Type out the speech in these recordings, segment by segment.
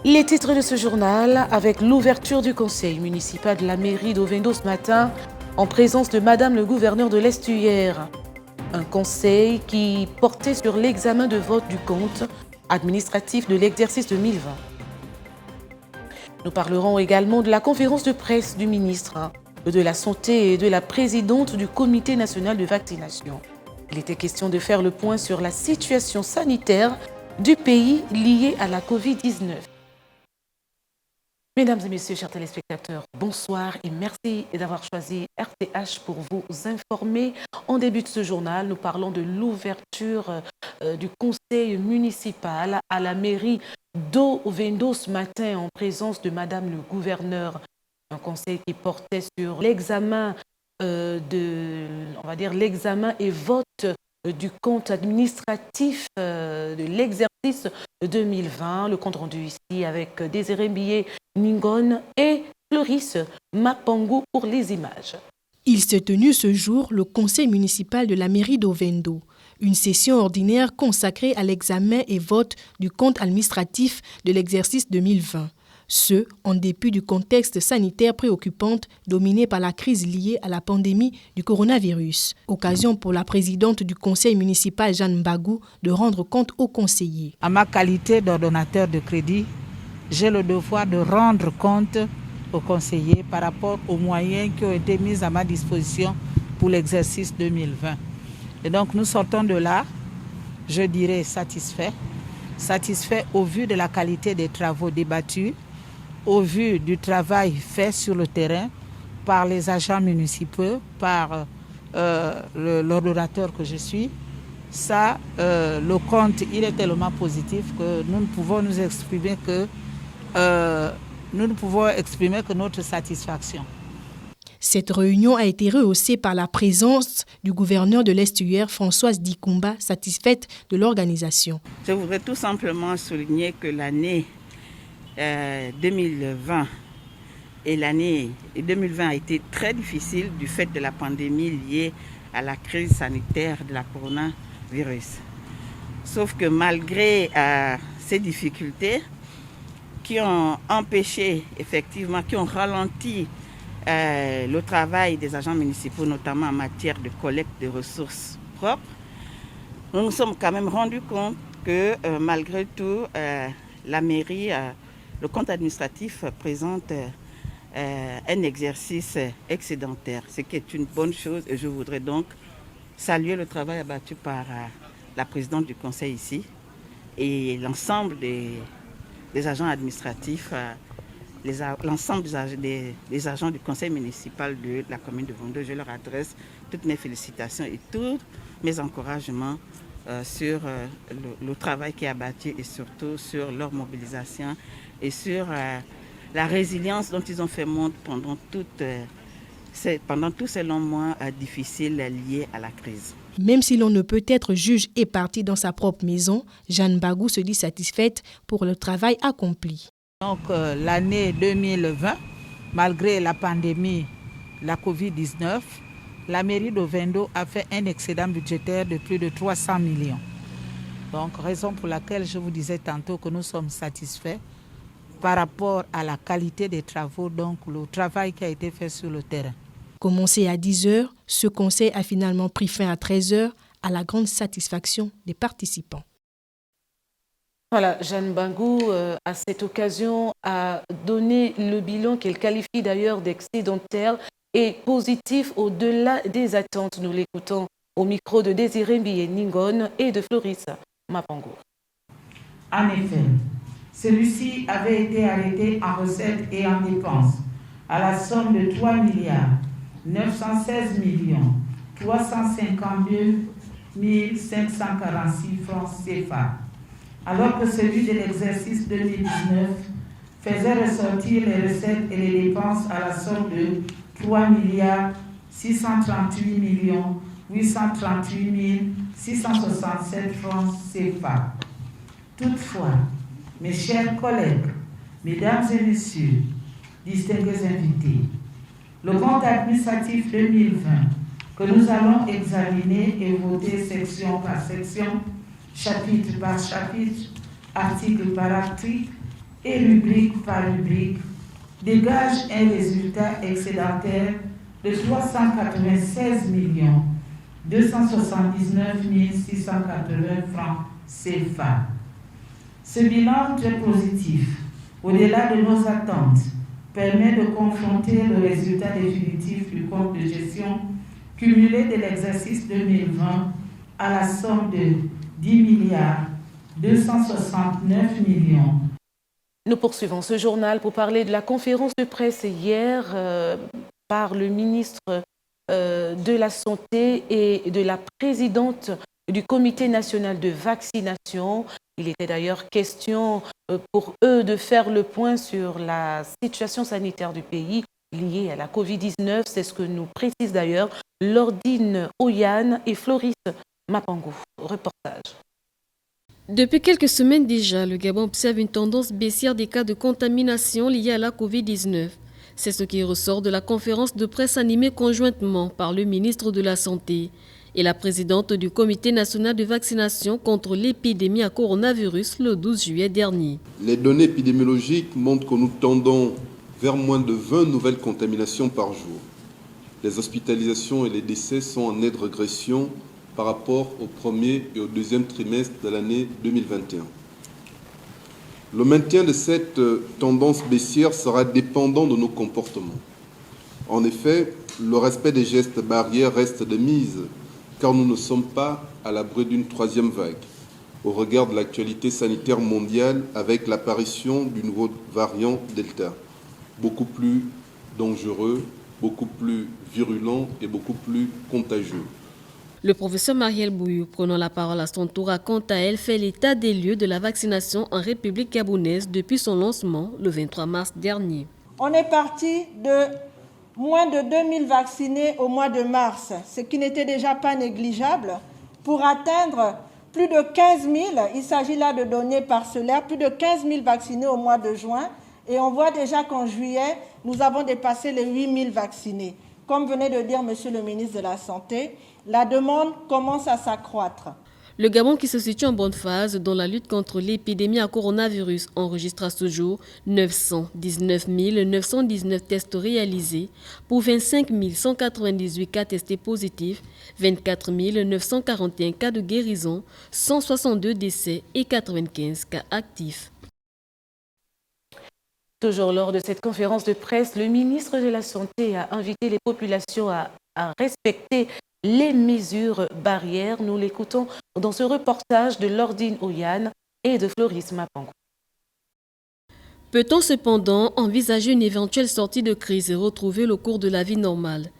Les titres de ce journal, avec l'ouverture du conseil municipal de la mairie d'Ovendo ce matin, en présence de Madame le gouverneur de l'Estuaire. Un conseil qui portait sur l'examen de vote du compte administratif de l'exercice 2020. Nous parlerons également de la conférence de presse du ministre de la Santé et de la présidente du Comité national de vaccination. Il était question de faire le point sur la situation sanitaire du pays liée à la Covid-19. Mesdames et messieurs, chers téléspectateurs, bonsoir et merci d'avoir choisi RTH pour vous informer. En début de ce journal, nous parlons de l'ouverture du conseil municipal à la mairie d'Ovendo ce matin en présence de Madame le gouverneur. Un conseil qui portait sur l'examen l'examen et vote du compte administratif de l'exercice 2020. Le compte rendu ici avec Désiré Billet Ningon et Floris Mapango pour les images. Il s'est tenu ce jour le conseil municipal de la mairie d'Ovendo, une session ordinaire consacrée à l'examen et vote du compte administratif de l'exercice 2020. Ce, en dépit du contexte sanitaire préoccupant dominé par la crise liée à la pandémie du coronavirus. Occasion pour la présidente du conseil municipal, Jeanne Mbagou, de rendre compte aux conseillers. À ma qualité d'ordonnateur de crédit, j'ai le devoir de rendre compte aux conseillers par rapport aux moyens qui ont été mis à ma disposition pour l'exercice 2020. Et donc nous sortons de là, je dirais satisfait au vu de la qualité des travaux débattus, au vu du travail fait sur le terrain par les agents municipaux, par l'ordonnateur que je suis. Ça, le compte, il est tellement positif que nous ne pouvons exprimer que notre satisfaction. Cette réunion a été rehaussée par la présence du gouverneur de l'Estuaire, Françoise Dikumba, satisfaite de l'organisation. Je voudrais tout simplement souligner que l'année 2020 et l'année 2020 a été très difficile du fait de la pandémie liée à la crise sanitaire de la coronavirus. Sauf que malgré ces difficultés qui ont empêché, effectivement, qui ont ralenti le travail des agents municipaux, notamment en matière de collecte de ressources propres, nous nous sommes quand même rendus compte que malgré tout, la mairie, le compte administratif présente un exercice excédentaire, ce qui est une bonne chose et je voudrais donc saluer le travail abattu par la présidente du conseil ici et l'ensemble des agents administratifs, l'ensemble des agents du conseil municipal de la commune de Ovendo. Je leur adresse toutes mes félicitations et tous mes encouragements sur le travail qui est abattu et surtout sur leur mobilisation et sur la résilience dont ils ont fait montre pendant tous ces longs mois difficiles liés à la crise. Même si l'on ne peut être juge et partie dans sa propre maison, Jeanne Mbagou se dit satisfaite pour le travail accompli. Donc l'année 2020, malgré la pandémie, la Covid-19, la mairie d'Ovendo a fait un excédent budgétaire de plus de 300 millions. Donc raison pour laquelle je vous disais tantôt que nous sommes satisfaits par rapport à la qualité des travaux, donc le travail qui a été fait sur le terrain. Commencé à 10h, ce conseil a finalement pris fin à 13h à la grande satisfaction des participants. Voilà, Jeanne Mbagou, à cette occasion, a donné le bilan qu'elle qualifie d'ailleurs d'excédentaire et positif au-delà des attentes. Nous l'écoutons au micro de Désiré Billet Ningon et de Floris Mapango. En effet, celui-ci avait été arrêté en recettes et en dépenses à la somme de 3 916 352 546 francs CFA, alors que celui de l'exercice 2019 faisait ressortir les recettes et les dépenses à la somme de 3 638 838 667 francs CFA. Toutefois, mes chers collègues, mesdames et messieurs, distingués invités, le compte administratif 2020 que nous allons examiner et voter section par section, chapitre par chapitre, article par article, et rubrique par rubrique dégage un résultat excédentaire de 396 279 680 francs CFA. Ce bilan très positif, au-delà de nos attentes, permet de confronter le résultat définitif du compte de gestion cumulé de l'exercice 2020 à la somme de 10 269 millions. Nous poursuivons ce journal pour parler de la conférence de presse hier par le ministre de la Santé et de la présidente du Comité national de vaccination. Il était d'ailleurs question pour eux de faire le point sur la situation sanitaire du pays liée à la Covid-19. C'est ce que nous précisent d'ailleurs Lordine Oyane et Floris Mapango. Reportage. Depuis quelques semaines déjà, le Gabon observe une tendance baissière des cas de contamination liés à la Covid-19. C'est ce qui ressort de la conférence de presse animée conjointement par le ministre de la Santé et la présidente du Comité national de vaccination contre l'épidémie à coronavirus le 12 juillet dernier. Les données épidémiologiques montrent que nous tendons vers moins de 20 nouvelles contaminations par jour. Les hospitalisations et les décès sont en nette régression par rapport au premier et au deuxième trimestre de l'année 2021. Le maintien de cette tendance baissière sera dépendant de nos comportements. En effet, le respect des gestes barrières reste de mise, car nous ne sommes pas à l'abri d'une troisième vague, au regard de l'actualité sanitaire mondiale avec l'apparition du nouveau variant Delta, beaucoup plus dangereux, beaucoup plus virulent et beaucoup plus contagieux. Le professeur Marielle Bouillou, prenant la parole à son tour, a quant à elle fait l'état des lieux de la vaccination en République gabonaise depuis son lancement le 23 mars dernier. On est parti de moins de 2000 vaccinés au mois de mars, ce qui n'était déjà pas négligeable, pour atteindre plus de 15 000, il s'agit là de données parcellaires, plus de 15 000 vaccinés au mois de juin. Et on voit déjà qu'en juillet, nous avons dépassé les 8 000 vaccinés. Comme venait de dire Monsieur le ministre de la Santé, la demande commence à s'accroître. Le Gabon, qui se situe en bonne phase dans la lutte contre l'épidémie à coronavirus, enregistre à ce jour 919 919 tests réalisés pour 25 198 cas testés positifs, 24 941 cas de guérison, 162 décès et 95 cas actifs. Toujours lors de cette conférence de presse, le ministre de la Santé a invité les populations à respecter les mesures barrières. Nous l'écoutons dans ce reportage de Lordine Oyane et de Floris Mapango. Peut-on cependant envisager une éventuelle sortie de crise et retrouver le cours de la vie normale?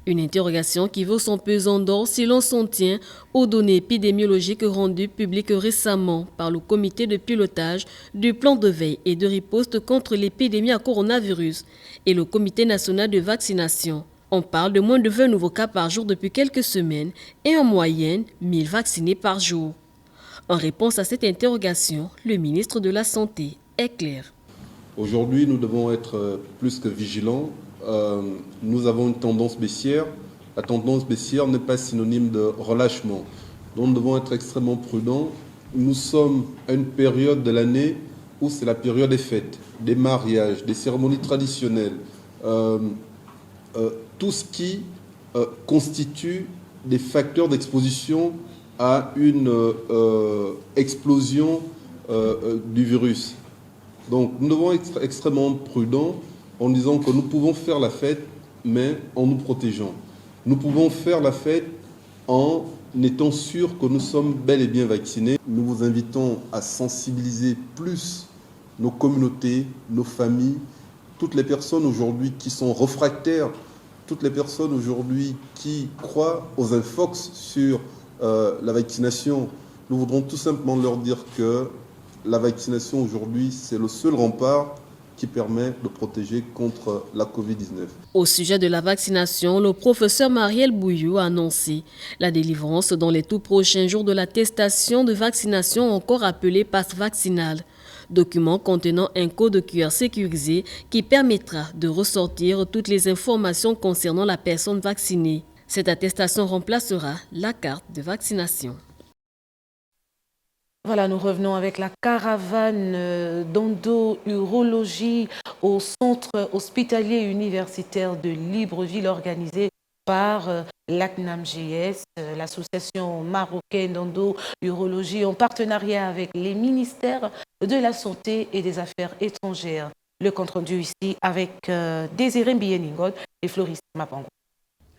Une interrogation qui vaut son pesant d'or si l'on s'en tient aux données épidémiologiques rendues publiques récemment par le comité de pilotage du plan de veille et de riposte contre l'épidémie à coronavirus et le comité national de vaccination. On parle de moins de 20 nouveaux cas par jour depuis quelques semaines et en moyenne 1000 vaccinés par jour. En réponse à cette interrogation, le ministre de la Santé est clair. Aujourd'hui, nous devons être plus que vigilants. Nous avons une tendance baissière. La tendance baissière n'est pas synonyme de relâchement. Donc nous devons être extrêmement prudents. Nous sommes à une période de l'année où c'est la période des fêtes, des mariages, des cérémonies traditionnelles, tout ce qui constitue des facteurs d'exposition à une explosion du virus. Donc nous devons être extrêmement prudents en disant que nous pouvons faire la fête, mais en nous protégeant. Nous pouvons faire la fête en étant sûrs que nous sommes bel et bien vaccinés. Nous vous invitons à sensibiliser plus nos communautés, nos familles, toutes les personnes aujourd'hui qui sont réfractaires, toutes les personnes aujourd'hui qui croient aux infox sur la vaccination. Nous voudrons tout simplement leur dire que la vaccination aujourd'hui, c'est le seul rempart qui permet de protéger contre la Covid-19. Au sujet de la vaccination, le professeur Marielle Bouillou a annoncé la délivrance dans les tout prochains jours de l'attestation de vaccination, encore appelée passe vaccinal, document contenant un code QR sécurisé qui permettra de ressortir toutes les informations concernant la personne vaccinée. Cette attestation remplacera la carte de vaccination. Voilà, nous revenons avec la caravane d'endo-urologie au centre hospitalier universitaire de Libreville organisée par l'ACNAMGS, l'association marocaine d'endo-urologie, en partenariat avec les ministères de la Santé et des Affaires étrangères. Le compte-rendu ici avec Désiré Mbiyeningod et Floris Mapango.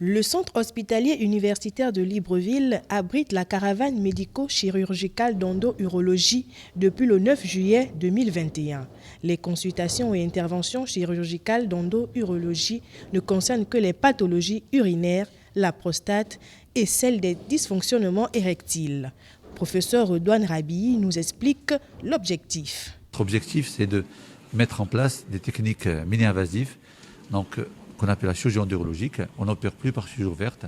Le centre hospitalier universitaire de Libreville abrite la caravane médico-chirurgicale d'endo-urologie depuis le 9 juillet 2021. Les consultations et interventions chirurgicales d'endo-urologie ne concernent que les pathologies urinaires, la prostate et celles des dysfonctionnements érectiles. Professeur Redouane Rabi nous explique l'objectif. Notre objectif, c'est de mettre en place des techniques mini-invasives, donc qu'on appelle la chirurgie endurologique. On n'opère plus par chirurgie ouverte.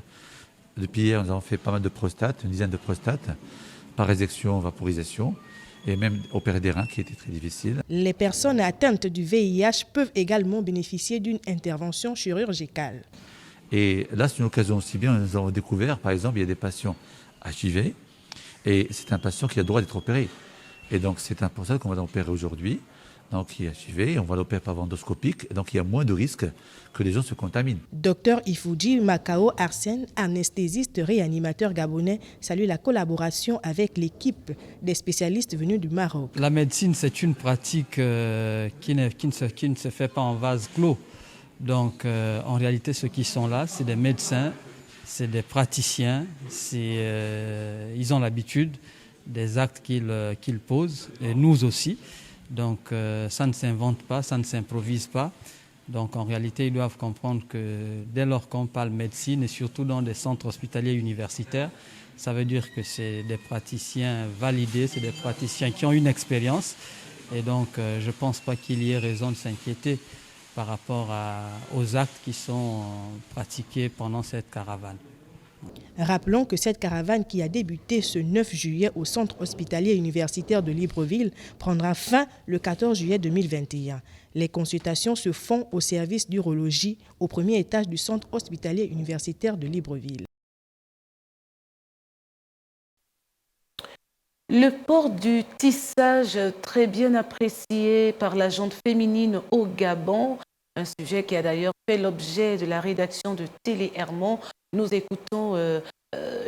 Depuis hier, nous avons fait pas mal de prostates, une dizaine de prostates, par résection, vaporisation, et même opérer des reins qui était très difficile. Les personnes atteintes du VIH peuvent également bénéficier d'une intervention chirurgicale. Et là, c'est une occasion aussi bien, nous avons découvert, par exemple, il y a des patients HIV, et c'est un patient qui a le droit d'être opéré. Et donc, c'est pour ça qu'on va opérer aujourd'hui. Donc, il est HIV, on va l'opérer par voie endoscopique, et donc il y a moins de risques que les gens se contaminent. Docteur Ifoudji Makao Arsène, anesthésiste réanimateur gabonais, salue la collaboration avec l'équipe des spécialistes venus du Maroc. La médecine, c'est une pratique qui ne se fait pas en vase clos. Donc, en réalité, ceux qui sont là, c'est des médecins, c'est des praticiens, ils ont l'habitude des actes qu'ils posent, et nous aussi. Donc ça ne s'invente pas, ça ne s'improvise pas. Donc en réalité, ils doivent comprendre que dès lors qu'on parle médecine, et surtout dans des centres hospitaliers universitaires, ça veut dire que c'est des praticiens validés, c'est des praticiens qui ont une expérience. Et donc je ne pense pas qu'il y ait raison de s'inquiéter par rapport aux actes qui sont pratiqués pendant cette caravane. Rappelons que cette caravane qui a débuté ce 9 juillet au centre hospitalier universitaire de Libreville prendra fin le 14 juillet 2021. Les consultations se font au service d'urologie au premier étage du centre hospitalier universitaire de Libreville. Le port du tissage très bien apprécié par la gente féminine au Gabon, un sujet qui a d'ailleurs fait l'objet de la rédaction de Télé Hermont. Nous écoutons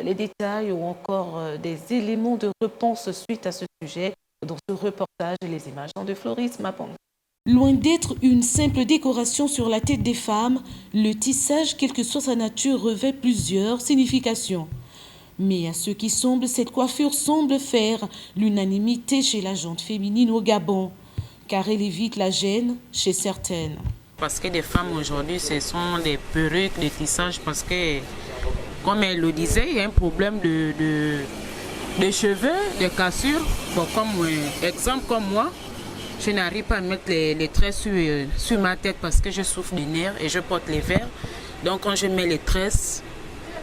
les détails ou encore des éléments de réponse suite à ce sujet dans ce reportage et les images de Floris Mapango. Loin d'être une simple décoration sur la tête des femmes, le tissage, quelle que soit sa nature, revêt plusieurs significations. Mais à ce qui semble, cette coiffure semble faire l'unanimité chez la gente féminine au Gabon, car elle évite la gêne chez certaines. Parce que les femmes aujourd'hui, ce sont des perruques, des tissages, parce que, comme elle le disait, il y a un problème de cheveux, de cassures. Bon, exemple comme moi, je n'arrive pas à mettre les tresses sur ma tête parce que je souffre des nerfs et je porte les verres. Donc quand je mets les tresses,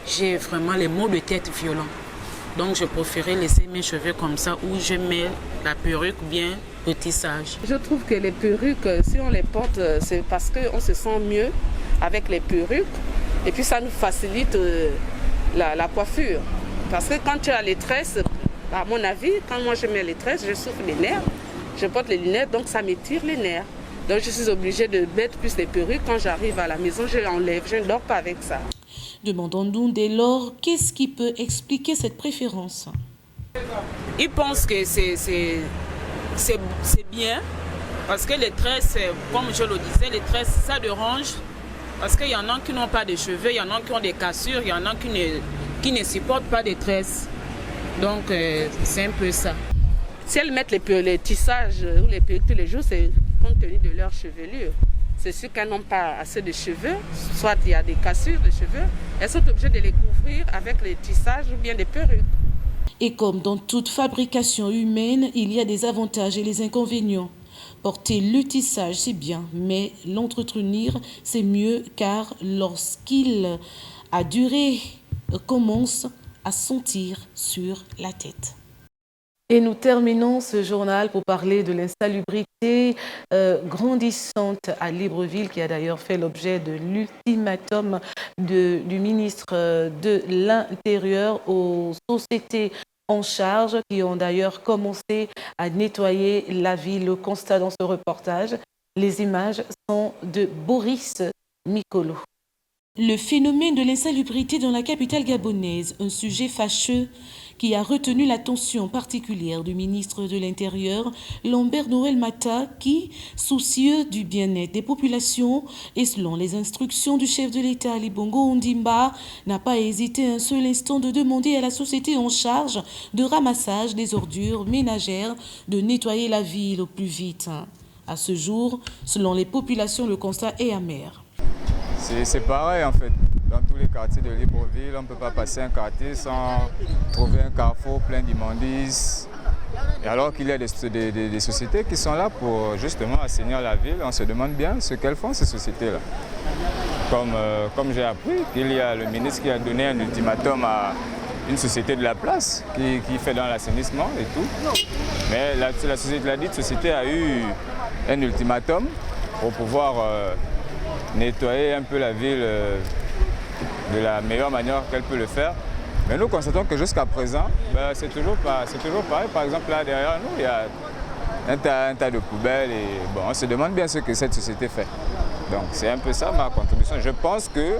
j'ai vraiment les maux de tête violents. Donc je préférais laisser mes cheveux comme ça où je mets la perruque bien au tissage. Je trouve que les perruques, si on les porte, c'est parce qu'on se sent mieux avec les perruques. Et puis ça nous facilite la coiffure. Parce que quand tu as les tresses, à mon avis, quand moi je mets les tresses, je souffre des nerfs. Je porte les lunettes, donc ça m'étire les nerfs. Donc je suis obligée de mettre plus les perruques. Quand j'arrive à la maison, je l'enlève. Je ne dors pas avec ça. Demandons-nous dès lors, qu'est-ce qui peut expliquer cette préférence? Ils pensent que c'est bien, parce que les tresses, comme je le disais, les tresses, ça dérange, parce qu'il y en a qui n'ont pas de cheveux, il y en a qui ont des cassures, il y en a qui ne supportent pas des tresses. Donc, c'est un peu ça. Si elles mettent les tissages ou les perruques tous les jours, c'est compte tenu de leur chevelure. C'est sûr qu'elles n'ont pas assez de cheveux, soit il y a des cassures de cheveux, elles sont obligées de les couvrir avec les tissages ou bien des perruques. Et comme dans toute fabrication humaine, il y a des avantages et des inconvénients. Porter le tissage, c'est bien, mais l'entretenir, c'est mieux, car lorsqu'il a duré, commence à sentir sur la tête. Et nous terminons ce journal pour parler de l'insalubrité grandissante à Libreville, qui a d'ailleurs fait l'objet de l'ultimatum du ministre de l'Intérieur aux sociétés en charge qui ont d'ailleurs commencé à nettoyer la ville. Le constat dans ce reportage, les images sont de Boris Mikolo. Le phénomène de l'insalubrité dans la capitale gabonaise, un sujet fâcheux qui a retenu l'attention particulière du ministre de l'Intérieur, Lambert Noël Mata, qui, soucieux du bien-être des populations et selon les instructions du chef de l'État Ali Bongo Ondimba, n'a pas hésité un seul instant de demander à la société en charge de ramassage des ordures ménagères de nettoyer la ville au plus vite. À ce jour, selon les populations, le constat est amer. C'est pareil en fait. Dans tous les quartiers de Libreville, on ne peut pas passer un quartier sans trouver un carrefour plein d'immondices. Et alors qu'il y a des sociétés qui sont là pour justement assainir la ville, on se demande bien ce qu'elles font ces sociétés-là. Comme j'ai appris qu'il y a le ministre qui a donné un ultimatum à une société de la place qui fait dans l'assainissement et tout. Mais la dite société a eu un ultimatum pour pouvoir nettoyer un peu la ville de la meilleure manière qu'elle peut le faire. Mais nous constatons que jusqu'à présent, c'est toujours pareil. Par exemple, là derrière nous, il y a un tas de poubelles et bon, on se demande bien ce que cette société fait. Donc c'est un peu ça ma contribution. Je pense que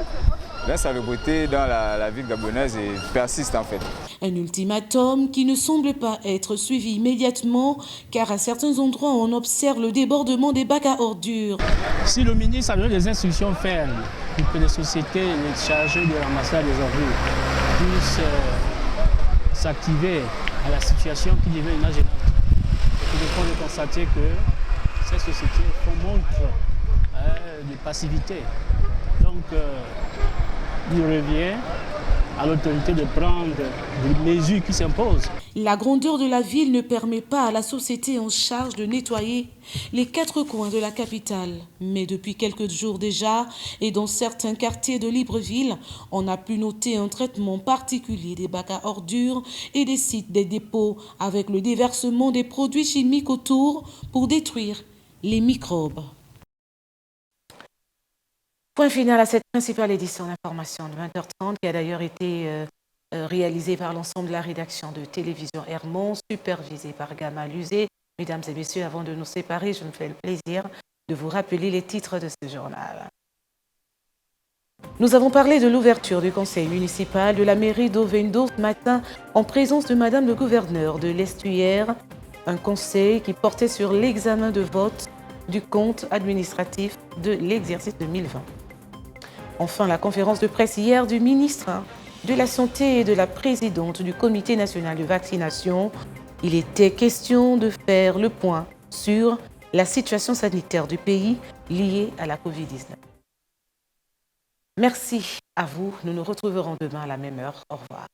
l'insalubrité dans la ville gabonaise persiste en fait. Un ultimatum qui ne semble pas être suivi immédiatement car à certains endroits on observe le débordement des bacs à ordures. Si le ministre a donné des instructions fermes pour que les sociétés chargées de ramasser les ordures puissent s'activer à la situation qui devient une gênante, il faut de constater que ces sociétés font montre de passivité. Donc, il revient à l'autorité de prendre des mesures qui s'imposent. La grandeur de la ville ne permet pas à la société en charge de nettoyer les 4 coins de la capitale. Mais depuis quelques jours déjà, et dans certains quartiers de Libreville, on a pu noter un traitement particulier des bacs à ordures et des sites des dépôts avec le déversement des produits chimiques autour pour détruire les microbes. Point final à cette principale édition d'information de 20h30 qui a d'ailleurs été réalisée par l'ensemble de la rédaction de Télévision Hermont, supervisée par Gama Luzé. Mesdames et messieurs, avant de nous séparer, je me fais le plaisir de vous rappeler les titres de ce journal. Nous avons parlé de l'ouverture du conseil municipal de la mairie d'Ovendo ce matin en présence de Madame le gouverneur de l'Estuaire, un conseil qui portait sur l'examen de vote du compte administratif de l'exercice 2020. Enfin, la conférence de presse hier du ministre de la Santé et de la présidente du Comité national de vaccination. Il était question de faire le point sur la situation sanitaire du pays liée à la Covid-19. Merci à vous. Nous nous retrouverons demain à la même heure. Au revoir.